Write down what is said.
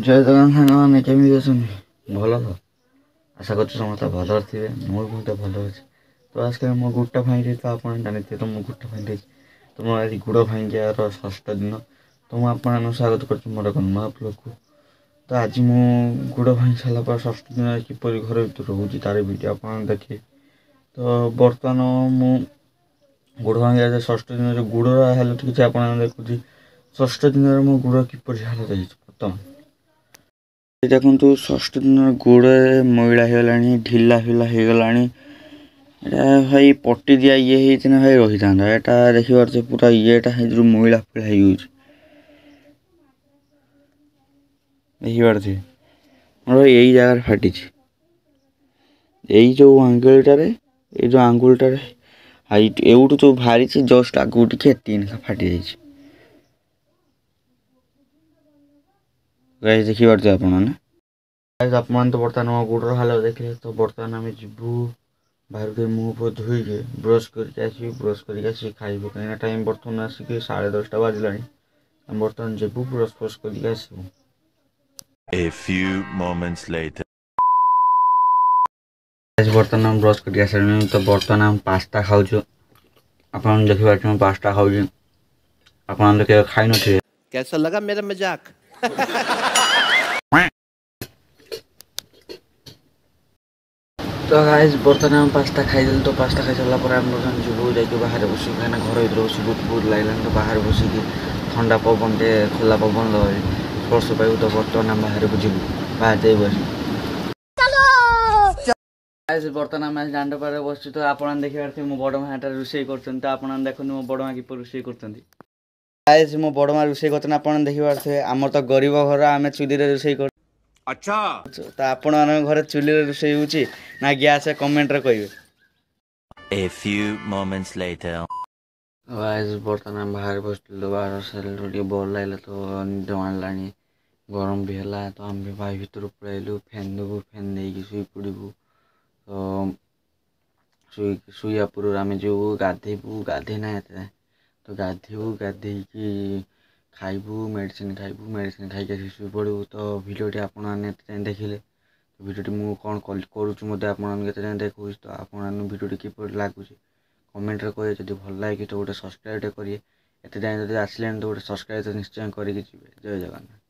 जय जगन साଙ୍ଗମାନେ କେମିତି ଅଛନ୍ତି? ଭଲ ତ? ଆଶା କରୁଛି ସମସ୍ତେ ଭଲରେ ଥିବେ। ମୁଁ ବି ବହୁତ ଭଲ ଅଛି। ତ ଆଜିକାଲି ମୋ ଗୁଡ଼ ଭାଙ୍ଗି ତ ଆପଣ ଜାଣିଥିବେ ତ ମୁଁ ଗୁଡ଼ ଭାଙ୍ଗିଯାଇଛି। ତ ମୁଁ ଆଜି ଗୁଡ଼ ଭାଙ୍ଗିବାର ଷଷ୍ଠ ଦିନ। ତ ମୁଁ ଆପଣମାନଙ୍କୁ ସ୍ୱାଗତ କରୁଛି ମୋର ଏକ ନୂଆ ବ୍ଲଗ୍କୁ। ତ ଆଜି ମୁଁ ଗୁଡ଼ ଭାଙ୍ଗି ସାରିଲା ପରେ ଷଷ୍ଠ ଦିନରେ କିପରି ଘର ଭିତରେ ରହୁଛି ତାର ଭିଡ଼ିଓ ଆପଣ ଦେଖିବେ। ତ ବର୍ତ୍ତମାନ ମୁଁ ଗୁଡ଼ ଭାଙ୍ଗିବା ଷଷ୍ଠ ଦିନରେ ଗୁଡ଼ର ହାଲତ କିଛି ଆପଣଙ୍କୁ ଦେଖୁଛି। ଷଷ୍ଠ ଦିନରେ ମୋ ଗୁଡ଼ କିପରି ହାଲତ ହେଇଛି ବର୍ତ୍ତମାନ ଦେଖନ୍ତୁ। ଷଷ୍ଠ ଦିନର ଗୋଡ଼ରେ ମଇଳା ହେଇଗଲାଣି, ଢିଲା ହେଇଗଲାଣି। ଏଇଟା ଭାଇ ପଟି ଦିଆ ହେଇଥିଲା ଭାଇ ରହିଥାନ୍ତା। ଏଇଟା ଦେଖିପାରୁଛ ପୁରା ଇଏଟା ହେଇଥିରୁ ମଇଳା ହେଇଯାଉଛି। ଦେଖିପାରୁଥିବେ ମୋର ଏଇ ଜାଗାରେ ଫାଟିଛି। ଏଇ ଯେଉଁ ଆଙ୍ଗୁଳିଟାରେ ଏଇଠୁ ଯେଉଁ ବାହାରିଛି ଜଷ୍ଟ ଆଗକୁ ଟିକେ ଏତିକି ଫାଟି ଯାଇଛି। ଦେଖିପାରୁଥିବେ ଆପଣ ନା। ଆପଣ ତ ବର୍ତ୍ତମାନ ମୋ ଗୋଡ଼ର ହାଲତ ଦେଖିଲେ। ତ ବର୍ତ୍ତମାନ ଆମେ ଯିବୁ ବାହାରକୁ ମୁହଁ ଫୁହ ଧୋଇକି ବ୍ରସ୍ କରିକି ଆସିବୁ। ବ୍ରସ୍ କରିକି ଆସିକି ଖାଇବୁ। କାହିଁକିନା ଟାଇମ୍ ବର୍ତ୍ତମାନ ଆସିକି 10:30 ବାଜିଲାଣି। ଆମେ ବର୍ତ୍ତମାନ ଯିବୁ ବ୍ରସ୍ ଫ୍ରସ୍ କରିକି ଆସିବୁ। A few moments later. ବର୍ତ୍ତମାନ ଆମେ ବ୍ରସ୍ କରିକି ଆସିଲୁଣି। ତ ବର୍ତ୍ତମାନ ଆମେ ପାସ୍ତା ଖାଉଛୁ। ଆପଣ ଦେଖିପାରୁଥିବେ ମୁଁ ପାସ୍ତା ଖାଉଛି। ଆପଣ ତ କେବେ ଖାଇନଥିବେ। कैसा लगा मेरा मजाक? ତ ଗାଇସ୍ ବର୍ତ୍ତମାନ ଆମେ ପାସ୍ତା ଖାଇଦେଲୁ। ତ ପାସ୍ତା ଖାଇସାରିଲା ପରେ ଆମେ ବର୍ତ୍ତମାନ ଯିବୁ ଯାଇକି ବାହାରେ ବସିବୁ। କାହିଁକିନା ଘର ଭିତରେ ବସି ବହୁତ ଲାଗିଲାଣି। ତ ବାହାରେ ବସିକି ଥଣ୍ଡା ପବନଟେ ଖୋଲା ପବନ ସ୍ପର୍ଶ ପାଇବୁ। ତ ବର୍ତ୍ତମାନ ଆମେ ବାହାରକୁ ଯିବୁ। ବାହାରେ ଯାଇ ବସିବୁ। ବର୍ତ୍ତମାନ ଆମେ ଦାଣ୍ଡ ପାଖରେ ବସିଛୁ। ତ ଆପଣ ଦେଖିପାରୁଥିବେ ମୋ ବଡ଼ ମା ଏଠାରେ ରୋଷେଇ କରୁଛନ୍ତି। ତ ଆପଣ ଦେଖନ୍ତୁ ମୋ ବଡ଼ ମା କିପରି ରୋଷେଇ କରୁଛନ୍ତି। ଗାଇସ୍ ମୋ ବଡ଼ ମା ରୋଷେଇ କରୁଛନ୍ତି ଆପଣ ଦେଖିପାରୁଥିବେ। ଆମର ତ ଗରିବ ଘର, ଆମେ ଚୁଲିରେ ରୋଷେଇ କରୁଛୁ। अच्छा ତ ଆପଣମାନଙ୍କ ଘରେ ଚୁଲିରେ ରୋଷେଇ ହେଉଛି ନା ଗ୍ୟାସ୍? କମେଣ୍ଟରେ କହିବେ। A few moments later. ବର୍ତ୍ତମାନ ଆମେ ବାହାରେ ବସିଥିଲୁ। ବାହାର ସାରିଲୁ ଟିକେ ଭଲ ଲାଗିଲା ତ ନିଦ ମାଡ଼ିଲାଣି। ଗରମ ବି ହେଲା ତ ଆମେ ଭାଇ ଭିତରୁ ପଳାଇଲୁ। ଫ୍ୟାନ୍ ଦେବୁ, ଫ୍ୟାନ୍ ଦେଇକି ଶୋଇ ପଡ଼ିବୁ। ତ ଶୋଇବା ପୂର୍ବରୁ ଆମେ ଯିବୁ ଗାଧେଇବୁ। ଗାଧେଇ ନାହିଁ ଏତେ ତ ଗାଧେଇବୁ। ଗାଧେଇକି ଖାଇବୁ, ମେଡ଼ିସିନ୍ ଖାଇବୁ। ମେଡ଼ିସିନ୍ ଖାଇକି ଆସିକି ଶୋଇ ପଡ଼ିବୁ। ତ ଭିଡ଼ିଓଟି ଆପଣମାନେ ଏତେ ଯାଏଁ ଦେଖିଲେ। ତ ଭିଡ଼ିଓଟି ମୁଁ କ'ଣ କରୁଛି ମଧ୍ୟ ଆପଣମାନଙ୍କୁ ଏତେ ଯାଏଁ ଦେଖାଉଛି। ତ ଆପଣମାନଙ୍କୁ ଭିଡ଼ିଓଟି କିପରି ଲାଗୁଛି କମେଣ୍ଟରେ କହିବେ। ଯଦି ଭଲ ଲାଗେ ତ ଗୋଟେ ସବସ୍କ୍ରାଇବ୍ଟେ କରିବେ। ଏତେ ଯାଏଁ ଯଦି ଆସିଲେଣି ତ ଗୋଟେ ସବସ୍କ୍ରାଇବ୍ ତ ନିଶ୍ଚୟ କରିକି ଯିବେ। ଜୟ ଜଗନ୍ନାଥ।